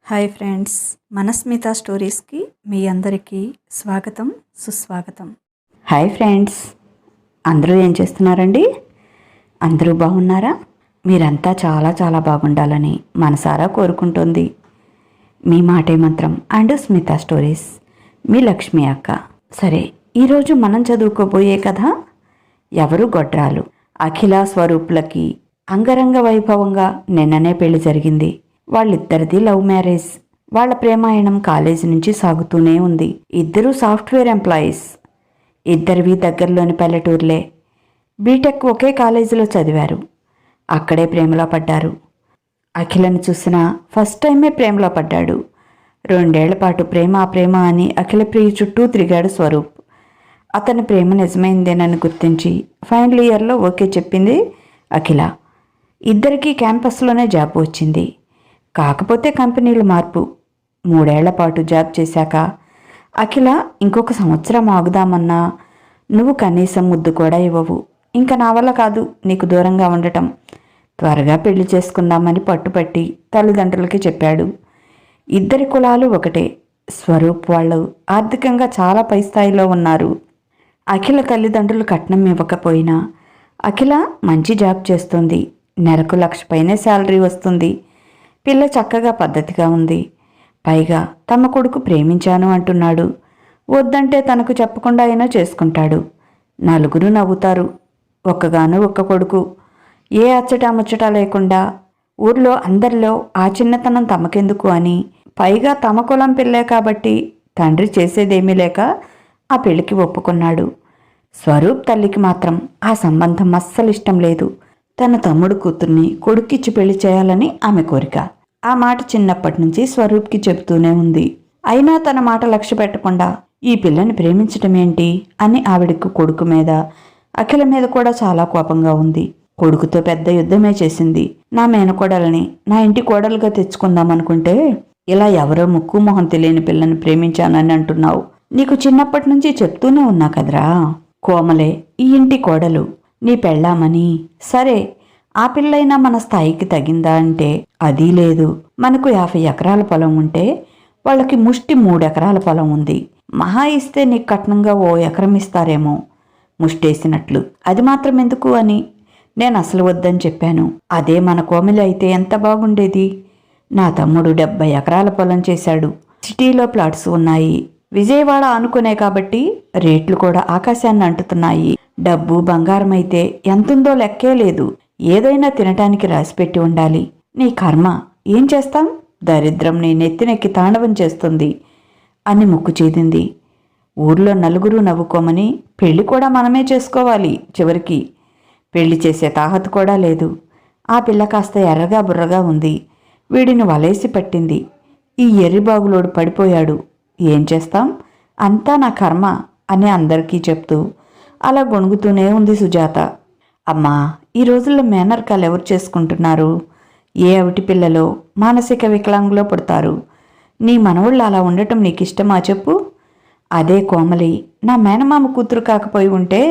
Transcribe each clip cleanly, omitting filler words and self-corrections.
Hi friends, మనస్మిత స్టోరీస్కి మీ అందరికీ స్వాగతం, సుస్వాగతం. హాయ్ ఫ్రెండ్స్, అందరూ ఏం చేస్తున్నారండి? అందరూ బాగున్నారా? మీరంతా చాలా చాలా బాగుండాలని మనసారా కోరుకుంటోంది మీ మాటే మంత్రం అండ్ స్మిత స్టోరీస్, మీ లక్ష్మి అక్క. సరే, ఈరోజు మనం చదువుకోబోయే కథ ఎవరు గొడ్రాలు. అఖిల స్వరూపులకి అంగరంగ వైభవంగా నిన్ననే పెళ్లి జరిగింది. వాళ్ళిద్దరిది లవ్ మ్యారేజ్. వాళ్ళ ప్రేమాయణం కాలేజీ నుంచి సాగుతూనే ఉంది. ఇద్దరూ సాఫ్ట్వేర్ ఎంప్లాయీస్. ఇద్దరివి దగ్గరలోని పల్లెటూర్లే. బీటెక్ ఒకే కాలేజీలో చదివారు. అక్కడే ప్రేమలో పడ్డారు. అఖిలను చూసిన ఫస్ట్ టైమే ప్రేమలో పడ్డాడు. 2 ఏళ్ల పాటు ప్రేమ అని అఖిల ప్రియ చుట్టూ తిరిగాడు స్వరూప్. అతని ప్రేమ నిజమైందేనని గుర్తించి ఫైనల్ ఇయర్లో ఓకే చెప్పింది అఖిల. ఇద్దరికీ క్యాంపస్లోనే జాబ్ వచ్చింది. కాకపోతే కంపెనీలు మార్పు. 3 ఏళ్ల పాటు జాబ్ చేశాక అఖిల ఇంకొక సంవత్సరం ఆగుదామన్నా నువ్వు కనీసం ముద్దు కూడా ఇవ్వవు, ఇంకా నా వల్ల కాదు నీకు దూరంగా ఉండటం, త్వరగా పెళ్లి చేసుకుందామని పట్టుపట్టి తల్లిదండ్రులకి చెప్పాడు. ఇద్దరి కులాలు ఒకటే. స్వరూప్ వాళ్ళు ఆర్థికంగా చాలా పై స్థాయిలో ఉన్నారు. అఖిల తల్లిదండ్రులు కట్నం ఇవ్వకపోయినా అఖిల మంచి జాబ్ చేస్తుంది. నెలకు 1,00,000 పైనే శాలరీ వస్తుంది. పిల్ల చక్కగా పద్ధతిగా ఉంది. పైగా తమ కొడుకు ప్రేమించాను అంటున్నాడు. వద్దంటే తనకు చెప్పకుండా అయినా చేసుకుంటాడు. నలుగురు నవ్వుతారు. ఒక్క కొడుకు. ఏ అచ్చటా లేకుండా ఊర్లో అందరిలో ఆ చిన్నతనం తమకెందుకు అని, పైగా తమ కులం పిల్లే కాబట్టి తండ్రి చేసేదేమీ లేక ఆ పెళ్లికి ఒప్పుకున్నాడు. స్వరూప్ తల్లికి మాత్రం ఆ సంబంధం అస్సలు ఇష్టం లేదు. తన తమ్ముడు కూతుర్ని కొడుక్కిచ్చి పెళ్లి చేయాలని ఆమె కోరిక. ఆ మాట చిన్నప్పటి నుంచి స్వరూప్కి చెబుతూనే ఉంది. అయినా తన మాట లక్ష్య పెట్టకుండా ఈ పిల్లని ప్రేమించటమేంటి అని ఆవిడకు కొడుకు మీద, అఖిల మీద కూడా చాలా కోపంగా ఉంది. కొడుకుతో పెద్ద యుద్ధమే చేసింది. నా మేనకోడల్ని నా ఇంటి కోడలుగా తెచ్చుకుందామనుకుంటే ఇలా ఎవరో ముక్కు మొహం తెలియని పిల్లని ప్రేమించానని అంటున్నావు. నీకు చిన్నప్పటి నుంచి చెప్తూనే ఉన్నా కదరా, కోమలే ఈ ఇంటి కోడలు, నీ పెళ్ళామని. సరే, ఆ పిల్లైనా మన స్థాయికి తగిందా అంటే అదీ లేదు. మనకు 50 ఎకరాల పొలం ఉంటే వాళ్ళకి ముష్టి 3 ఎకరాల పొలం ఉంది. మహా ఇస్తే నీకు కట్నంగా 1 ఎకరం ఇస్తారేమో ముష్టేసినట్లు. అది మాత్రం ఎందుకు అని నేను అసలు వద్దని చెప్పాను. అదే మన కోమలి అయితే ఎంత బాగుండేది. నా తమ్ముడు 70 ఎకరాల పొలం చేశాడు. సిటీలో ప్లాట్స్ ఉన్నాయి. విజయవాడ అనుకునే కాబట్టి రేట్లు కూడా ఆకాశాన్ని అంటుతున్నాయి. డబ్బు బంగారం అయితే ఎంతుందో లెక్కే లేదు. ఏదైనా తినటానికి రాసిపెట్టి ఉండాలి. నీ కర్మ, ఏం చేస్తాం, దరిద్రం నీ నెత్తినెక్కి తాండవం చేస్తుంది అని ముక్కు చేదింది. ఊర్లో నలుగురు నవ్వుకోమని పెళ్లి కూడా మనమే చేసుకోవాలి. చివరికి పెళ్లి చేసే తాహతు కూడా లేదు. ఆ పిల్ల కాస్త ఎర్రగా బుర్రగా ఉంది. వీడిని వలేసి పట్టింది. ఈ ఎర్రిబాగులోడు పడిపోయాడు. ఏం చేస్తాం, అంతా నా కర్మ అని అందరికీ చెప్తూ అలా గొణుగుతూనే ఉంది సుజాత. అమ్మా, ఈ రోజుల్లో మేనర్కాలు ఎవరు చేసుకుంటున్నారు? ఏ అవిటి పిల్లలో మానసిక వికలాంగులో పుడతారు. నీ మనవుళ్ళు అలా ఉండటం నీకు ఇష్టమా చెప్పు? అదే కోమలి నా మేనమామ కూతురు కాకపోయి ఉంటే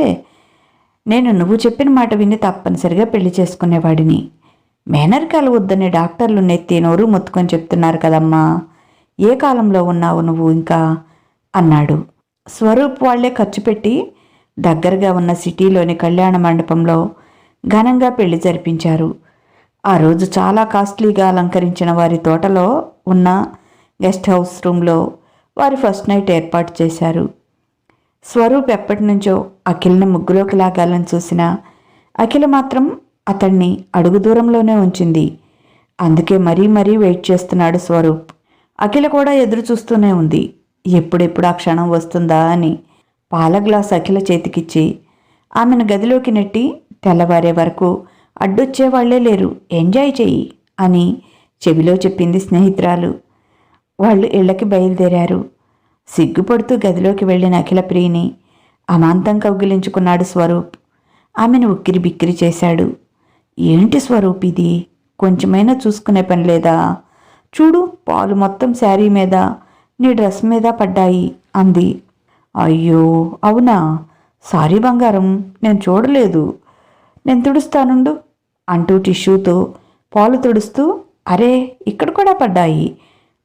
నేను నువ్వు చెప్పిన మాట విని తప్పనిసరిగా పెళ్లి చేసుకునేవాడిని. మేనర్కాలు వద్దని డాక్టర్లు నెత్తి నోరు మొత్తుకొని చెప్తున్నారు కదమ్మా. ఏ కాలంలో ఉన్నావు నువ్వు ఇంకా అన్నాడు. స్వరూప్ వాళ్లే ఖర్చు పెట్టి దగ్గరగా ఉన్న సిటీలోని కళ్యాణ మండపంలో ఘనంగా పెళ్లి జరిపించారు. ఆ రోజు చాలా కాస్ట్లీగా అలంకరించిన వారి తోటలో ఉన్న గెస్ట్ హౌస్ రూమ్లో వారి ఫస్ట్ నైట్ ఏర్పాటు చేశారు. స్వరూప్ ఎప్పటి నుంచో అఖిల్ని ముగ్గులోకి లాగాలని చూసినా అఖిల మాత్రం అతన్ని అడుగు దూరంలోనే ఉంచింది. అందుకే మరీ వెయిట్ చేస్తున్నాడు స్వరూప్. అఖిల కూడా ఎదురు చూస్తూనే ఉంది, ఎప్పుడెప్పుడు ఆ క్షణం వస్తుందా అని. పాల గ్లాస్ అఖిల చేతికిచ్చి ఆమెను గదిలోకి నెట్టి తెల్లవారే వరకు అడ్డొచ్చేవాళ్లే లేరు, ఎంజాయ్ చెయ్యి అని చెవిలో చెప్పింది స్నేహితురాలు. వాళ్ళు ఇళ్లకి బయలుదేరారు. సిగ్గుపడుతూ గదిలోకి వెళ్ళిన అఖిల ప్రియని అమాంతం కౌగిలించుకున్నాడు స్వరూప్. ఆమెను ఉక్కిరి బిక్కిరి చేశాడు. ఏంటి స్వరూప్ ఇది, కొంచెమైనా చూసుకునే పని లేదా? చూడు, పాలు మొత్తం శారీ మీద నీ డ్రెస్ మీద పడ్డాయి అంది. అయ్యో అవునా, సారీ బంగారం, నేను చూడలేదు, నేను తుడుస్తానుండు అంటూ టిష్యూతో పాలు తుడుస్తూ, అరే ఇక్కడ కూడా పడ్డాయి,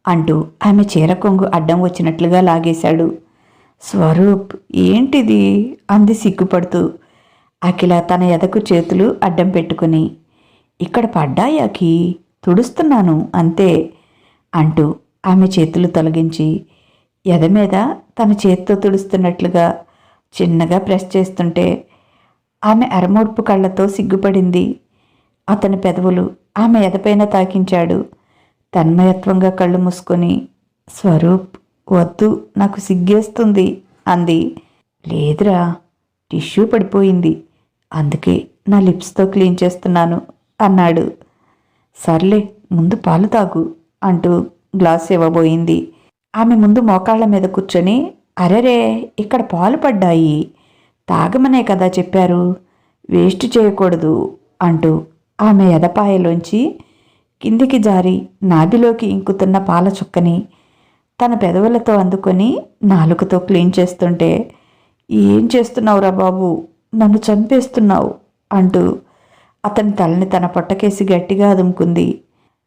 అంటూ ఆమె చీర కొంగు అడ్డం వచ్చినట్లుగా లాగేశాడు. స్వరూప్, ఏంటిది అంది సిగ్గుపడుతూ. అఖిల తన ఎదకు చేతులు అడ్డం పెట్టుకుని, ఇక్కడ పడ్డాయాకి, తుడుస్తున్నాను అంతే అంటూ ఆమె చేతులు తొలగించి ఎద మీద తన చేత్తో తుడుస్తున్నట్లుగా చిన్నగా ప్రెస్ చేస్తుంటే ఆమె అరమోడ్పు కళ్ళతో సిగ్గుపడింది. అతని పెదవులు ఆమె ఎదపైన తాకించాడు. తన్మయత్వంగా కళ్ళు మూసుకొని, స్వరూప్ వద్దు, నాకు సిగ్గేస్తుంది అంది. లేదురా, టిష్యూ పడిపోయింది, అందుకే నా లిప్స్తో క్లీన్ చేస్తున్నాను అన్నాడు. సర్లే, ముందు పాలు తాగు అంటూ గ్లాస్ ఇవ్వబోయింది. ఆమె ముందు మోకాళ్ల మీద కూర్చొని, అరెరే, ఇక్కడ పాలు పడ్డాయి, తాగమనే కదా చెప్పారు, వేస్ట్ చేయకూడదు అంటూ ఆమె ఎదపాయలోంచి కిందికి జారి నాభిలోకి ఇంకుతున్న పాల చుక్కని తన పెదవులతో అందుకొని నాలుకతో క్లీన్ చేస్తుంటే, ఏం చేస్తున్నావురా బాబు, నన్ను చంపేస్తున్నావు అంటూ అతని తలని తన పొట్టకేసి గట్టిగా అదుముకుంది.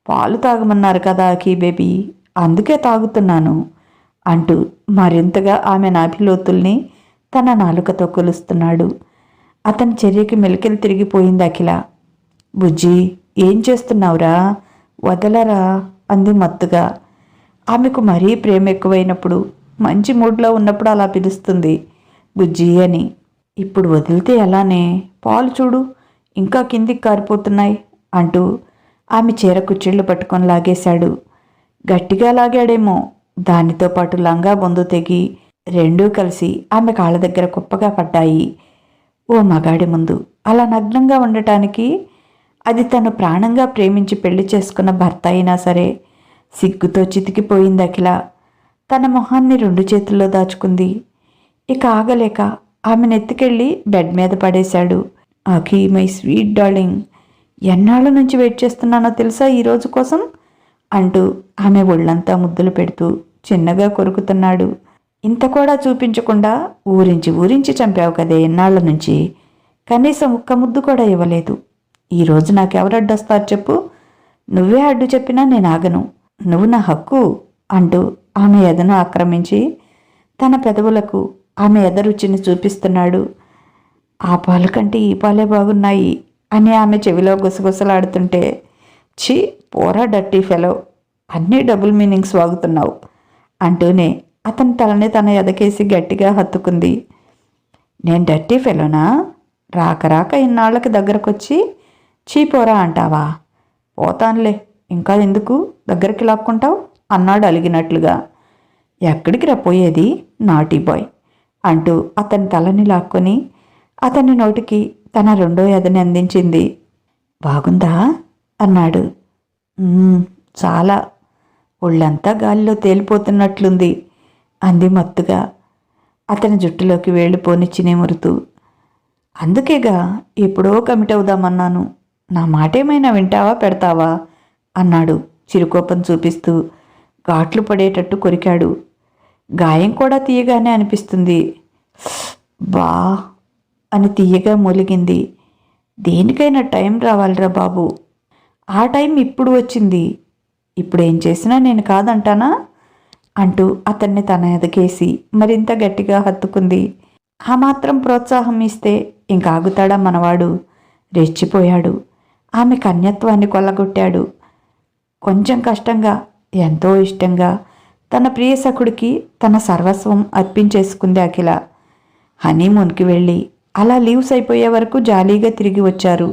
పాలు తాగమన్నారు కదా అఖీ బేబీ, అందుకే తాగుతున్నాను అంటూ మరింతగా ఆమె నాభిలోతుల్ని తన నాలుకతో కొలుస్తున్నాడు. అతని చర్యకి మెలికలు తిరిగిపోయింది అఖిల. బుజ్జి, ఏం చేస్తున్నావురా, వదలరా అంది మత్తుగా. ఆమెకు మరీ ప్రేమ ఎక్కువైనప్పుడు, మంచి మూడ్లో ఉన్నప్పుడు అలా పిలుస్తుంది బుజ్జి అని. ఇప్పుడు వదిలితే ఎలానే, పాలు చూడు ఇంకా కిందికి కారిపోతున్నాయి అంటూ ఆమె చీర కుచ్చిళ్ళు పట్టుకొని లాగేశాడు. గట్టిగా లాగాడేమో, దానితో పాటు లంగా బొందు తెగి రెండూ కలిసి ఆమె కాళ్ళ దగ్గర కుప్పగా పడ్డాయి. ఓ మగాడి ముందు అలా నగ్నంగా ఉండటానికి, అది తను ప్రాణంగా ప్రేమించి పెళ్లి చేసుకున్న భర్త అయినా సరే సిగ్గుతో చితికిపోయింది అఖిల. తన మొహాన్ని రెండు చేతుల్లో దాచుకుంది. ఇక ఆగలేక ఆమెను ఎత్తుకెళ్ళి బెడ్ మీద పడేశాడు. అఖీ, మై స్వీట్ డార్లింగ్, ఎన్నాళ్ళ నుంచి వెయిట్ చేస్తున్నానో తెలుసా ఈరోజు కోసం అంటూ ఆమె ఒళ్ళంతా ముద్దులు పెడుతూ చిన్నగా కొరుకుతున్నాడు. ఇంత కూడా చూపించకుండా ఊరించి ఊరించి చంపావు కదే ఎన్నాళ్ళ నుంచి, కనీసం ఒక్క ముద్దు కూడా ఇవ్వలేదు. ఈరోజు నాకెవరు అడ్డొస్తారు చెప్పు, నువ్వే అడ్డు చెప్పినా నేను ఆగను, నువ్వు నా హక్కు అంటూ ఆమె ఎదను ఆక్రమించి తన పెదవులకు ఆమె ఎద రుచిని చూపిస్తున్నాడు. ఆ పాలు కంటే ఈ పాలే బాగున్నాయి అని ఆమె చెవిలో గుసగుసలాడుతుంటే, ఛీ పోరా డర్టీ ఫెలో, అన్నీ డబుల్ మీనింగ్స్ వాగుతున్నావు అంటూనే అతని తలని తన ఎదకేసి గట్టిగా హత్తుకుంది. నేను డర్టీ ఫెలోనా, రాక రాక ఇన్నాళ్ళకి దగ్గరకొచ్చి చీపోరా అంటావా, పోతానులే, ఇంకా ఎందుకు దగ్గరికి లాక్కుంటావు అన్నాడు అలిగినట్లుగా. ఎక్కడికి రపోయేది నాటీ బాయ్ అంటూ అతని తలని లాక్కొని అతని నోటికి తన రెండో ఎదని అందించింది. బాగుందా అన్నాడు. చాలా, ఒళ్ళంతా గాలిలో తేలిపోతున్నట్లుంది అంది మత్తుగా అతని జుట్టులోకి వేళ్ళు పోనిచ్చి నిమురుతూ. అందుకేగా ఎప్పుడో కమిట్ అవుదామన్నాను, నా మాటేమైనా వింటావా పెడతావా అన్నాడు చిరుకోపం చూపిస్తూ. ఘాట్లు పడేటట్టు కొరికాడు. గాయం కూడా తీయగానే అనిపిస్తుంది. బా అని తీయగా మూలిగింది. దేనికైనా టైం రావాలిరా బాబు, ఆ టైం ఇప్పుడు వచ్చింది, ఇప్పుడేం చేసినా నేను కాదంటానా అంటూ అతన్ని తన ఎదకేసి మరింత గట్టిగా హత్తుకుంది. ఆ మాత్రం ప్రోత్సాహం ఇస్తే ఇంకాగుతాడా మనవాడు, రెచ్చిపోయాడు. ఆమె కన్యత్వాన్ని కొల్లగొట్టాడు. కొంచెం కష్టంగా, ఎంతో ఇష్టంగా తన ప్రియ సఖుడికి తన సర్వస్వం అర్పించేసుకుంది అఖిల. హనీమూన్కి వెళ్ళి అలా లీవ్స్ అయిపోయే వరకు జాలీగా తిరిగి వచ్చారు.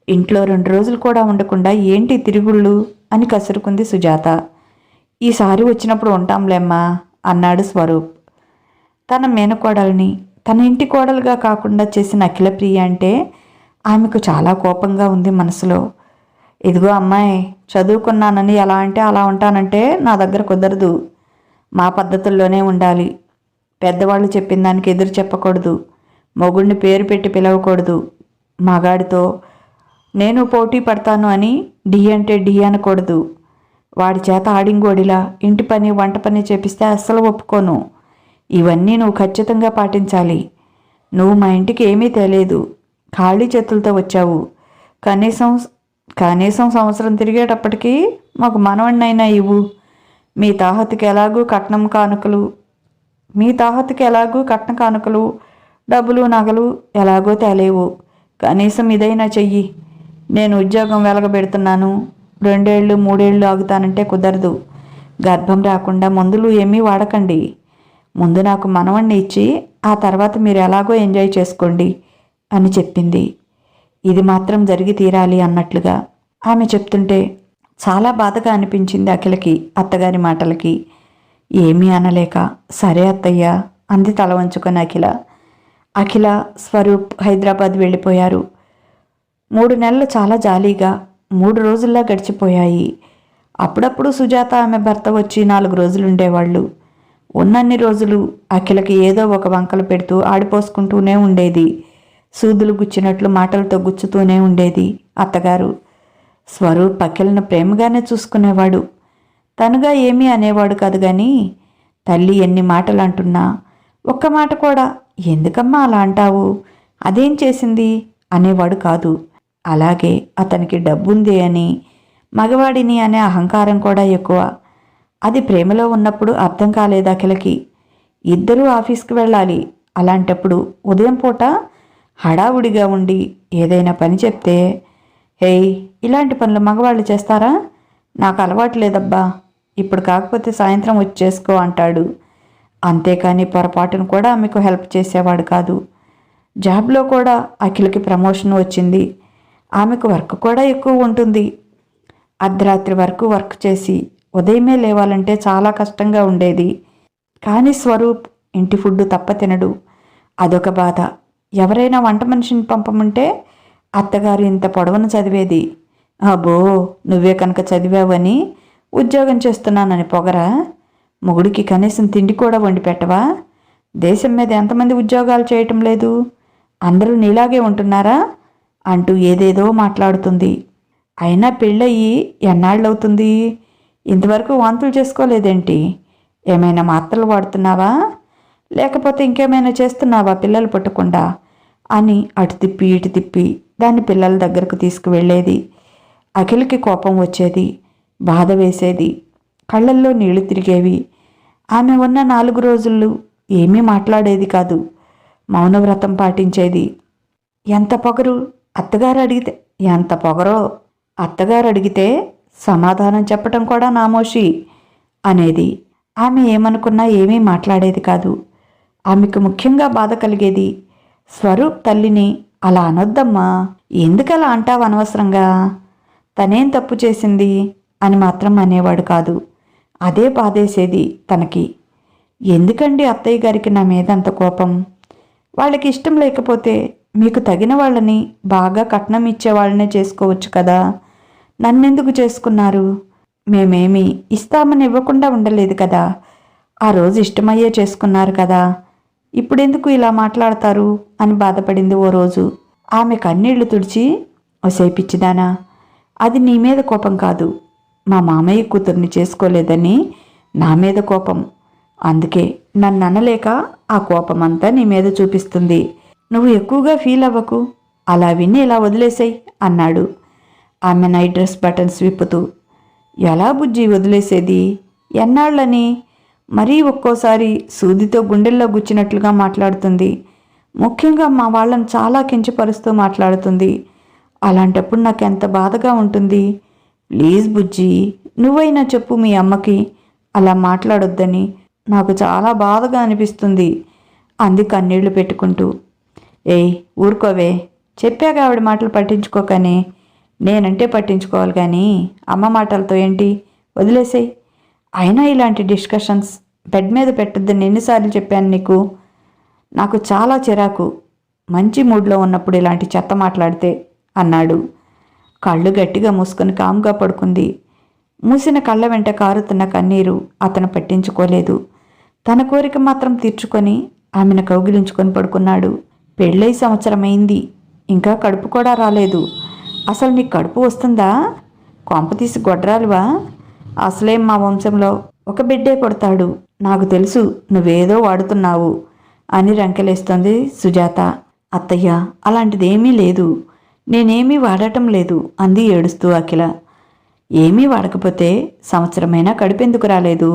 ఇంట్లో 2 రోజులు కూడా ఉండకుండా ఏంటి తిరుగుళ్ళు అని కసురుకుంది సుజాత. ఈసారి వచ్చినప్పుడు ఉంటాంలేమ్మా అన్నాడు స్వరూప్. తన మేనకోడల్ని తన ఇంటి కోడలుగా కాకుండా చేసిన అఖిల ప్రియ అంటే ఆమెకు చాలా కోపంగా ఉంది మనసులో. ఇదిగో అమ్మాయి, చదువుకున్నానని ఎలా అంటే అలా ఉంటానంటే నా దగ్గర కుదరదు, మా పద్ధతుల్లోనే ఉండాలి, పెద్దవాళ్ళు చెప్పిన దానికి ఎదురు చెప్పకూడదు, మొగుడిని పేరు పెట్టి పిలవకూడదు, మగాడితో నేను పోటీ పడతాను అని డి అంటే డి అనకూడదు, వాడి చేత ఆడింగోడిలా ఇంటి పని వంట పని చేపిస్తే అస్సలు ఒప్పుకోను, ఇవన్నీ నువ్వు ఖచ్చితంగా పాటించాలి. నువ్వు మా ఇంటికి ఏమీ తెలియదు, ఖాళీ చేతులతో వచ్చావు, కనీసం సంవత్సరం తిరిగేటప్పటికీ మాకు మనవడినైనా ఇవ్వు, మీ తాహతకి ఎలాగూ కట్నం కానుకలు డబ్బులు నగలు ఎలాగో తేలేవు. కనీసం ఇదైనా చెయ్యి. నేను ఉద్యోగం వెలగబెడుతున్నాను. 2 ఏళ్ళు 3 ఏళ్ళు ఆగుతానంటే కుదరదు. గర్భం రాకుండా మందులు ఏమీ వాడకండి. ముందు నాకు మనవణ్ణి ఇచ్చి ఆ తర్వాత మీరు ఎలాగో ఎంజాయ్ చేసుకోండి అని చెప్పింది. ఇది మాత్రం జరిగి తీరాలి అన్నట్లుగా ఆమె చెప్తుంటే చాలా బాధగా అనిపించింది అఖిలకి అత్తగారి మాటలకి. ఏమీ అనలేక సరే అత్తయ్య అంది తల వంచుకొని అఖిల. అఖిల స్వరూప్ హైదరాబాద్ వెళ్ళిపోయారు. 3 నెలలు చాలా జాలీగా 3 రోజుల్లా గడిచిపోయాయి. అప్పుడప్పుడు సుజాత ఆమె భర్త వచ్చి 4 రోజులు ఉండేవాళ్ళు. ఉన్నన్ని రోజులు అఖిలకి ఏదో ఒక వంకలు పెడుతూ ఆడిపోసుకుంటూనే ఉండేది. సూదులు గుచ్చినట్లు మాటలతో గుచ్చుతూనే ఉండేది అత్తగారు. స్వరూప్ అఖిలను ప్రేమగానే చూసుకునేవాడు. తనుగా ఏమీ అనేవాడు కాదు. కానీ తల్లి ఎన్ని మాటలు అంటున్నా ఒక్క మాట కూడా ఎందుకమ్మా అలా అంటావు, అదేం చేసింది అనేవాడు కాదు. అలాగే అతనికి డబ్బుంది అని మగవాడిని అనే అహంకారం కూడా ఎక్కువ. అది ప్రేమలో ఉన్నప్పుడు అర్థం కాలేదు అఖిలకి. ఇద్దరూ ఆఫీస్కి వెళ్ళాలి. అలాంటప్పుడు ఉదయం పూట హడావుడిగా ఉండి ఏదైనా పని చెప్తే, హేయ్ ఇలాంటి పనులు మగవాళ్ళు చేస్తారా, నాకు అలవాటు లేదబ్బా, ఇప్పుడు కాకపోతే సాయంత్రం వచ్చి చేసుకో అంటాడు. అంతేకాని పొరపాటును కూడా ఆమెకు హెల్ప్ చేసేవాడు కాదు. జాబ్లో కూడా అఖిలకి ప్రమోషన్ వచ్చింది. ఆమెకు వర్క్ కూడా ఎక్కువ ఉంటుంది. అర్ధరాత్రి వరకు వర్క్ చేసి ఉదయమే లేవాలంటే చాలా కష్టంగా ఉండేది. కానీ స్వరూప్ ఇంటి ఫుడ్ తప్ప తినడు. అదొక బాధ. ఎవరైనా వంట మనిషిని పంపమంటే అత్తగారు ఇంత పొడవును చదివేది. అబ్బో నువ్వే కనుక చదివావని ఉద్యోగం చేస్తున్నానని పొగరా, మొగుడికి కనీసం తిండి కూడా వండి పెట్టవా, దేశం మీద ఎంతమంది ఉద్యోగాలు చేయటం లేదు, అందరూ నీలాగే ఉంటున్నారా అంటూ ఏదేదో మాట్లాడుతుంది. అయినా పెళ్ళయి ఎన్నాళ్ళవుతుంది, ఇంతవరకు వాంతులు చేసుకోలేదేంటి, ఏమైనా మాత్రలు వాడుతున్నావా, లేకపోతే ఇంకేమైనా చేస్తున్నావా పిల్లలు పుట్టకుండా అని అటు తిప్పి ఇటు తిప్పి దాన్ని పిల్లల దగ్గరకు తీసుకువెళ్ళేది. అఖిలకి కోపం వచ్చేది, బాధ వేసేది, కళ్ళల్లో నీళ్లు తిరిగేవి. ఆమె ఉన్న 4 రోజులు ఏమీ మాట్లాడేది కాదు. మౌనవ్రతం పాటించేది. ఎంత పొగరు అత్తగారు అడిగితే సమాధానం చెప్పటం కూడా నామోషి అనేది. ఆమె ఏమనుకున్నా ఏమీ మాట్లాడేది కాదు. ఆమెకు ముఖ్యంగా బాధ కలిగేది, స్వరూప్ తల్లిని అలా అనొద్దమ్మా, ఎందుకలా అంటావు అనవసరంగా, తనేం తప్పు చేసింది అని మాత్రం అనేవాడు కాదు. అదే బాధేసేది తనకి. ఎందుకండి అత్తయ్య గారికి నా మీద అంత కోపం, వాళ్ళకి ఇష్టం లేకపోతే మీకు తగిన వాళ్ళని బాగా కట్నం ఇచ్చే వాళ్ళనే చేసుకోవచ్చు కదా, నన్నెందుకు చేసుకున్నారు, మేమేమి ఇస్తామని ఇవ్వకుండా ఉండలేదు కదా, ఆ రోజు ఇష్టమయ్యే చేసుకున్నారు కదా, ఇప్పుడెందుకు ఇలా మాట్లాడతారు అని బాధపడింది ఓ రోజు. ఆమె కన్నీళ్లు తుడిచి, ఒసే పిచ్చిదానా, అది నీ మీద కోపం కాదు, మా మామయ్య కూతుర్ని చేసుకోలేదని నా మీద కోపం, అందుకే నన్ను అనలేక ఆ కోపమంతా నీ మీద చూపిస్తుంది, నువ్వు ఎక్కువగా ఫీల్ అవ్వకు, అలా విని ఇలా వదిలేసాయి అన్నాడు ఆమె నైట్ డ్రెస్ బటన్స్ విప్పుతూ. ఎలా బుజ్జి వదిలేసేది, ఎన్నాళ్ళని, మరీ ఒక్కోసారి సూదితో గుండెల్లో గుచ్చినట్లుగా మాట్లాడుతుంది. ముఖ్యంగా మా వాళ్ళని చాలా కించపరుస్తూ మాట్లాడుతుంది. అలాంటప్పుడు నాకు ఎంత బాధగా ఉంటుంది. ప్లీజ్ బుజ్జి, నువ్వైనా చెప్పు మీ అమ్మకి అలా మాట్లాడొద్దని, నాకు చాలా బాధగా అనిపిస్తుంది అంది కన్నీళ్లు పెట్టుకుంటూ. ఏయ్ ఊరుకోవే, చెప్పాక ఆవిడ మాటలు పట్టించుకోకనే, నేనంటే పట్టించుకోవాలి కానీ అమ్మ మాటలతో ఏంటి, వదిలేసేయ్. అయినా ఇలాంటి డిస్కషన్స్ బెడ్ మీద పెట్టొద్దని ఎన్నిసార్లు చెప్పాను నీకు, నాకు చాలా చిరాకు, మంచి మూడ్లో ఉన్నప్పుడు ఇలాంటి చెత్త మాట్లాడితే అన్నాడు. కళ్ళు గట్టిగా మూసుకొని కాముగా పడుకుంది. మూసిన కళ్ళ వెంట కారుతున్న కన్నీరు అతను పట్టించుకోలేదు. తన కోరిక మాత్రం తీర్చుకొని ఆమెను కౌగిలించుకొని పడుకున్నాడు. పెళ్ళై 1 సంవత్సరమైంది, ఇంకా కడుపు కూడా రాలేదు. అసలు నీకు కడుపు వస్తుందా, కొంపతీసి గొడ్రాలువా, అసలేం మా వంశంలో ఒక బిడ్డే పుడతాడు, నాకు తెలుసు నువ్వేదో వాడుతున్నావు అని రంకెలేస్తోంది సుజాత. అత్తయ్య అలాంటిదేమీ లేదు, నేనేమీ వాడటం లేదు అంది ఏడుస్తూ అఖిల. ఏమీ వాడకపోతే సంవత్సరమైనా కడుపెందుకు రాలేదు?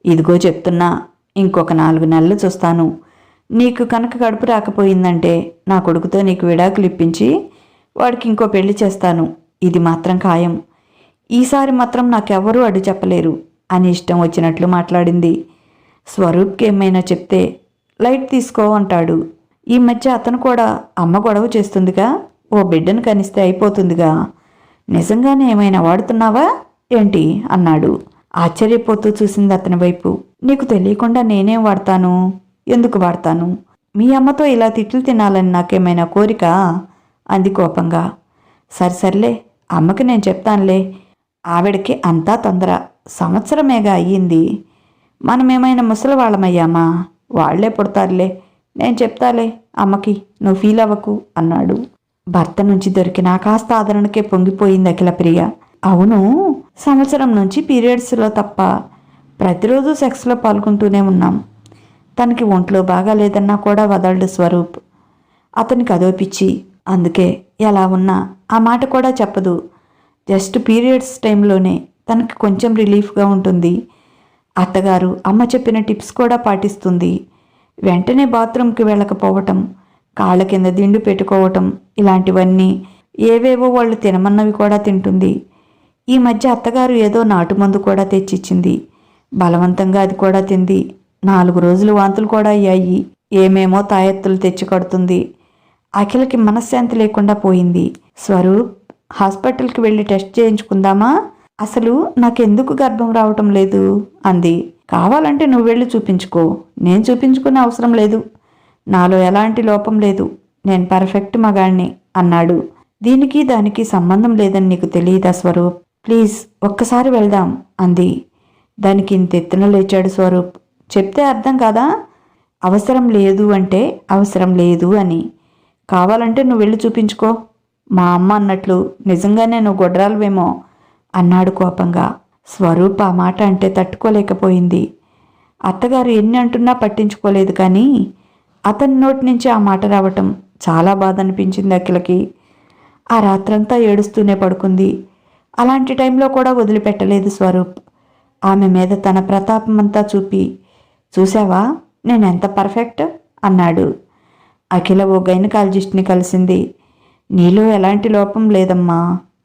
ఇదిగో చెప్తున్నా, ఇంకొక 4 నెలలు చూస్తాను. నీకు కనుక కడుపు రాకపోయిందంటే నా కొడుకుతో నీకు విడాకులు ఇప్పించి వాడికి ఇంకో పెళ్లి చేస్తాను. ఇది మాత్రం ఖాయం. ఈసారి మాత్రం నాకెవ్వరూ అడ్డు చెప్పలేరు అని ఇష్టం వచ్చినట్లు మాట్లాడింది. స్వరూప్కి ఏమైనా చెప్తే లైట్ తీసుకో అంటాడు. ఈ మధ్య అతను కూడా అమ్మ గొడవ చేస్తుందిగా, ఓ బిడ్డను కనిస్తే అయిపోతుందిగా. నిజంగానే ఏమైనా వాడుతున్నావా ఏంటి అన్నాడు. ఆశ్చర్యపోతూ చూసింది అతని వైపు. నీకు తెలియకుండా నేనేం వాడతాను? ఎందుకు వాడతాను? మీ అమ్మతో ఇలా తిట్లు తినాలని నాకేమైనా కోరిక అంది కోపంగా. సర్లే, అమ్మకి నేను చెప్తానులే. ఆవిడకి అంతా తొందర. సంవత్సరమేగా అయ్యింది. మనమేమైనా ముసలివాళ్ళమయ్యామా? వాళ్లే పుడతారులే. నేను చెప్తాలే అమ్మకి, నువ్వు ఫీల్ అవ్వకు అన్నాడు. భర్త నుంచి దొరికిన కాస్త ఆదరణకే పొంగిపోయింది అఖిలప్రియ. అవును, సంవత్సరం నుంచి పీరియడ్స్లో తప్ప ప్రతిరోజు సెక్స్లో పాల్గొంటూనే ఉన్నాం. తనకి ఒంట్లో బాగాలేదన్నా కూడా వదలడు స్వరూప్. అతనికి అదో పిచ్చి. అందుకే ఎలా ఉన్నా ఆ మాట కూడా చెప్పదు. జస్ట్ పీరియడ్స్ టైంలోనే తనకి కొంచెం రిలీఫ్గా ఉంటుంది. అత్తగారు అమ్మ చెప్పిన టిప్స్ కూడా పాటిస్తుంది. వెంటనే బాత్రూమ్కి వెళ్ళకపోవటం, కాళ్ళ కింద దిండు పెట్టుకోవటం, ఇలాంటివన్నీ. ఏవేవో వాళ్ళు తినమన్నవి కూడా తింటుంది. ఈ మధ్య అత్తగారు ఏదో నాటుమందు కూడా తెచ్చిచ్చింది. బలవంతంగా అది కూడా తింది. 4 రోజులు వాంతులు కూడా అయ్యాయి. ఏమేమో తాయెత్తులు తెచ్చి కడుతుంది. అఖిలకి మనశ్శాంతి లేకుండా పోయింది. స్వరూప్, హాస్పిటల్కి వెళ్ళి టెస్ట్ చేయించుకుందామా? అసలు నాకెందుకు గర్భం రావటం లేదు అంది. కావాలంటే నువ్వు వెళ్ళి చూపించుకో. నేను చూపించుకునే అవసరం లేదు. నాలో ఎలాంటి లోపం లేదు. నేను పర్ఫెక్ట్ మగాణ్ణి అన్నాడు. దీనికి దానికి సంబంధం లేదని నీకు తెలియదా స్వరూప్? ప్లీజ్ ఒక్కసారి వెళ్దాం అంది. దానికి ఇంతెత్తున లేచాడు స్వరూప్. చెప్తే అర్థం కాదా? అవసరం లేదు అంటే అవసరం లేదు అని. కావాలంటే నువ్వు వెళ్ళి చూపించుకో. మా అమ్మ అన్నట్లు నిజంగానే నువ్వు గొడ్రాలువేమో అన్నాడు కోపంగా. స్వరూప్ ఆ మాట అంటే తట్టుకోలేకపోయింది. అత్తగారు ఎన్ని అంటున్నా పట్టించుకోలేదు. కానీ అతని నోటి నుంచి ఆ మాట రావటం చాలా బాధ అనిపించింది అఖిలకి. ఆ రాత్రంతా ఏడుస్తూనే పడుకుంది. అలాంటి టైంలో కూడా వదిలిపెట్టలేదు స్వరూప్. ఆమె మీద తన ప్రతాపమంతా చూపి, చూసావా నేనెంత పర్ఫెక్ట్ అన్నాడు. అఖిల ఓ గైనకాలజిస్ట్ని కలిసింది. నీలో ఎలాంటి లోపం లేదమ్మా.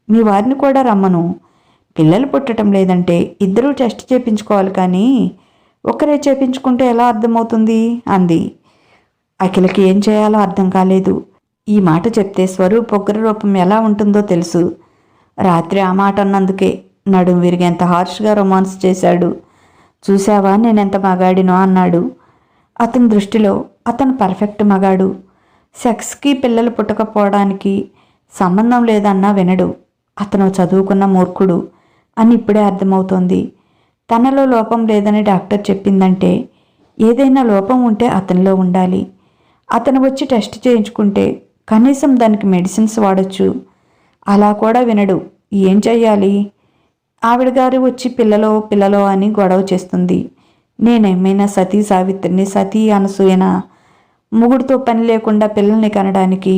మీ వారిని కూడా రమ్మను. పిల్లలు పుట్టడం లేదంటే ఇద్దరూ టెస్ట్ చేయించుకోవాలి, కానీ ఒకరే చేయించుకుంటే ఎలా అర్థమవుతుంది అంది. అఖిలకి ఏం చేయాలో అర్థం కాలేదు. ఈ మాట చెప్తే స్వరూప్ ఉగ్రరూపం ఎలా ఉంటుందో తెలుసు. రాత్రి ఆ మాట అన్నందుకే నడుం విరిగేంత హార్ష్గా రొమాన్స్ చేశాడు. చూసావా నేనెంత మగాడినో అన్నాడు. అతని దృష్టిలో అతను పర్ఫెక్ట్ మగాడు. సెక్స్కి పిల్లలు పుట్టకపోవడానికి సంబంధం లేదన్నా వినడు. అతను చదువుకున్న మూర్ఖుడు అని ఇప్పుడే అర్థమవుతోంది. తనలో లోపం లేదని డాక్టర్ చెప్పిందంటే ఏదైనా లోపం ఉంటే అతనిలో ఉండాలి. అతను వచ్చి టెస్ట్ చేయించుకుంటే కనీసం దానికి మెడిసిన్స్ వాడచ్చు. అలా కూడా వినడు. ఏం చెయ్యాలి? ఆవిడ గారు వచ్చి పిల్లలో అని గొడవ చేస్తుంది. నేనేమైనా సతీ సావిత్రిని, సతీ అనసూయనా? మొగుడితో పని లేకుండా పిల్లల్ని కనడానికి?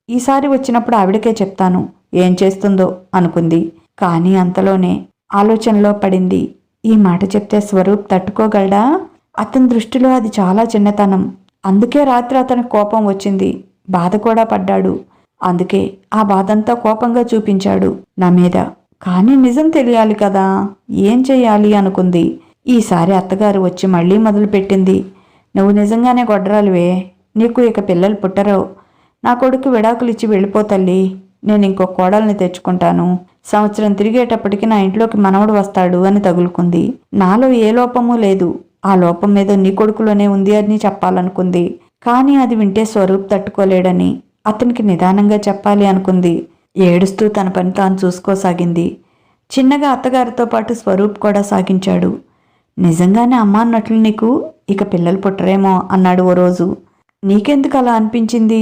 ఈసారి వచ్చినప్పుడు ఆవిడకే చెప్తాను, ఏం చేస్తుందో అనుకుంది. కానీ అంతలోనే ఆలోచనలో పడింది. ఈ మాట చెప్తే స్వరూప్ తట్టుకోగలడా? అతని దృష్టిలో అది చాలా చిన్నతనం. అందుకే రాత్రి అతనికి కోపం వచ్చింది. బాధ కూడా పడ్డాడు. అందుకే ఆ బాధంతా కోపంగా చూపించాడు నా మీద. కానీ నిజం తెలియాలి కదా, ఏం చెయ్యాలి అనుకుంది. ఈసారి అత్తగారు వచ్చి మళ్ళీ మొదలుపెట్టింది. నువ్వు నిజంగానే గొడ్రాలువే. నీకు ఇక పిల్లలు పుట్టరు. నా కొడుకు విడాకులు ఇచ్చి వెళ్ళిపోతల్లి. నేను ఇంకో కోడల్ని తెచ్చుకుంటాను. సంవత్సరం తిరిగేటప్పటికి నా ఇంట్లోకి మనవడు వస్తాడు అని తగులుకుంది. నాలో ఏ లోపమూ లేదు. ఆ లోపం మీద నీ కొడుకులోనే ఉంది అని చెప్పాలనుకుంది. కానీ అది వింటే స్వరూప్ తట్టుకోలేడని అతనికి నిదానంగా చెప్పాలి అనుకుంది. ఏడుస్తూ తన పని తాను చూసుకోసాగింది. చిన్నగా అత్తగారితో పాటు స్వరూప్ కూడా సాగించాడు. నిజంగానే అమ్మ అన్నట్లు నీకు ఇక పిల్లలు పుట్టరేమో అన్నాడు ఓ రోజు. నీకెందుకు అలా అనిపించింది?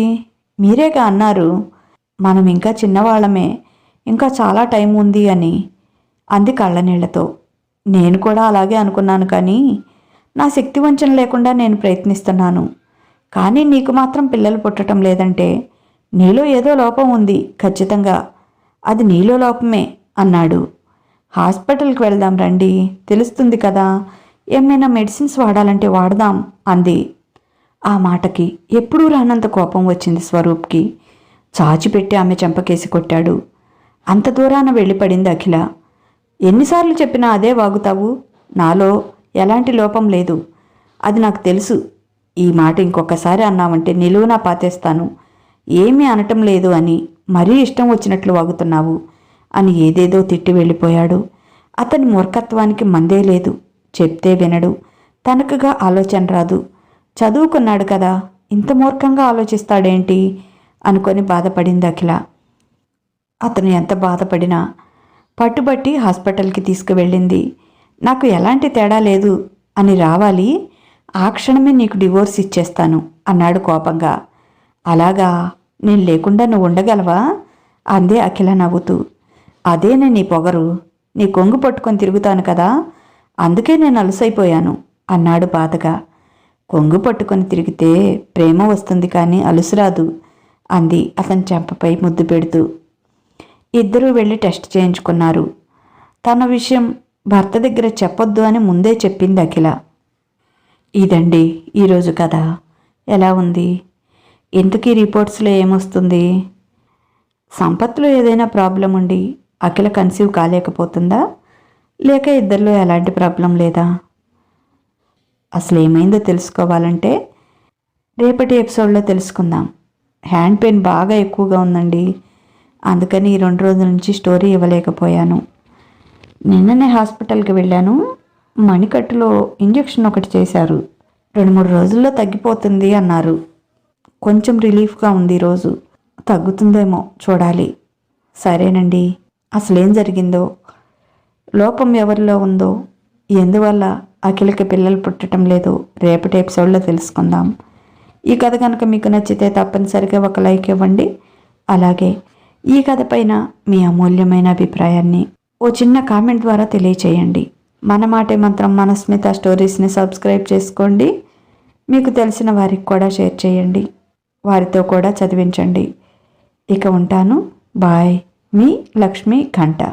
మీరేగా అన్నారు మనం ఇంకా చిన్నవాళ్ళమే, ఇంకా చాలా టైం ఉంది అని అంది కళ్ళనీళ్లతో. నేను కూడా అలాగే అనుకున్నాను, కానీ నా శక్తి వంచన లేకుండా నేను ప్రయత్నిస్తున్నాను. కానీ నీకు మాత్రం పిల్లలు పుట్టడం లేదంటే నీలో ఏదో లోపం ఉంది ఖచ్చితంగా. అది నీలో లోపమే అన్నాడు. హాస్పిటల్కి వెళ్దాం రండి, తెలుస్తుంది కదా, ఏమైనా మెడిసిన్స్ వాడాలంటే వాడదాం అంది. ఆ మాటకి ఎప్పుడూ రానంత కోపం వచ్చింది స్వరూప్కి. చాచిపెట్టి ఆమె చెంపకేసి కొట్టాడు. అంత దూరాన వెళ్ళిపడింది అఖిల. ఎన్నిసార్లు చెప్పినా అదే వాగుతావు? నాలో ఎలాంటి లోపం లేదు, అది నాకు తెలుసు. ఈ మాట ఇంకొకసారి అన్నావంటే నిలువునా పాతేస్తాను. ఏమీ అనటం లేదు అని మరీ ఇష్టం వచ్చినట్లు వాగుతున్నావు అని ఏదేదో తిట్టి వెళ్ళిపోయాడు. అతని మూర్ఖత్వానికి మందే లేదు. చెప్తే వినడు, తనకుగా ఆలోచన రాదు. చదువుకున్నాడు కదా, ఇంత మూర్ఖంగా ఆలోచిస్తాడేంటి అనుకొని బాధపడింది అఖిల. అతను ఎంత బాధపడినా పట్టుబట్టి హాస్పిటల్కి తీసుకువెళ్ళింది. నాకు ఎలాంటి తేడా లేదు అని రావాలి, ఆ క్షణమే నీకు డివోర్స్ ఇచ్చేస్తాను అన్నాడు కోపంగా. అలాగా, నేను లేకుండా నువ్వు ఉండగలవా అందే అఖిల నవ్వుతూ. అదేనే నీ పొగరు, నీ కొంగు పట్టుకొని తిరుగుతాను కదా, అందుకే నేను అలసైపోయాను అన్నాడు బాధగా. కొంగు పట్టుకొని తిరిగితే ప్రేమ వస్తుంది కానీ అలుసురాదు అంది అతని చెంపపై ముద్దు పెడుతూ. ఇద్దరూ వెళ్ళి టెస్ట్ చేయించుకున్నారు. తన విషయం భర్త దగ్గర చెప్పొద్దు అని ముందే చెప్పింది అఖిల. ఇదండి ఈరోజు కథ. ఎలా ఉంది? ఎందుకు ఈ రిపోర్ట్స్లో ఏమొస్తుంది? సంపత్లో ఏదైనా ప్రాబ్లం ఉండి అఖిల కన్సీవ్ కాలేకపోతుందా, లేక ఇద్దరిలో ఎలాంటి ప్రాబ్లం లేదా? అసలు ఏమైందో తెలుసుకోవాలంటే రేపటి ఎపిసోడ్లో తెలుసుకుందాం. హ్యాండ్ పెయిన్ బాగా ఎక్కువగా ఉందండి, అందుకని ఈ 2 రోజుల నుంచి స్టోరీ ఇవ్వలేకపోయాను. నిన్ననే హాస్పిటల్కి వెళ్ళాను. మణికట్టులో ఇంజెక్షన్ ఒకటి చేశారు. 2-3 రోజుల్లో తగ్గిపోతుంది అన్నారు. కొంచెం రిలీఫ్గా ఉంది ఈరోజు. తగ్గుతుందేమో చూడాలి. సరేనండి, అసలేం జరిగిందో, లోపం ఎవరిలో ఉందో, ఎందువల్ల అఖిలకి పిల్లలు పుట్టడం లేదో రేపటి ఎపిసోడ్లో తెలుసుకుందాం. ఈ కథ కనుక మీకు నచ్చితే తప్పనిసరిగా ఒక లైక్ ఇవ్వండి. అలాగే ఈ కథ పైన మీ అమూల్యమైన అభిప్రాయాన్ని ఓ చిన్న కామెంట్ ద్వారా తెలియచేయండి. మన మాటే మంత్రం మనస్మిత స్టోరీస్ని సబ్స్క్రైబ్ చేసుకోండి. మీకు తెలిసిన వారికి కూడా షేర్ చేయండి, వారితో కూడా చదివించండి. ఇక ఉంటాను. బాయ్. మీ లక్ష్మీ ఘంట.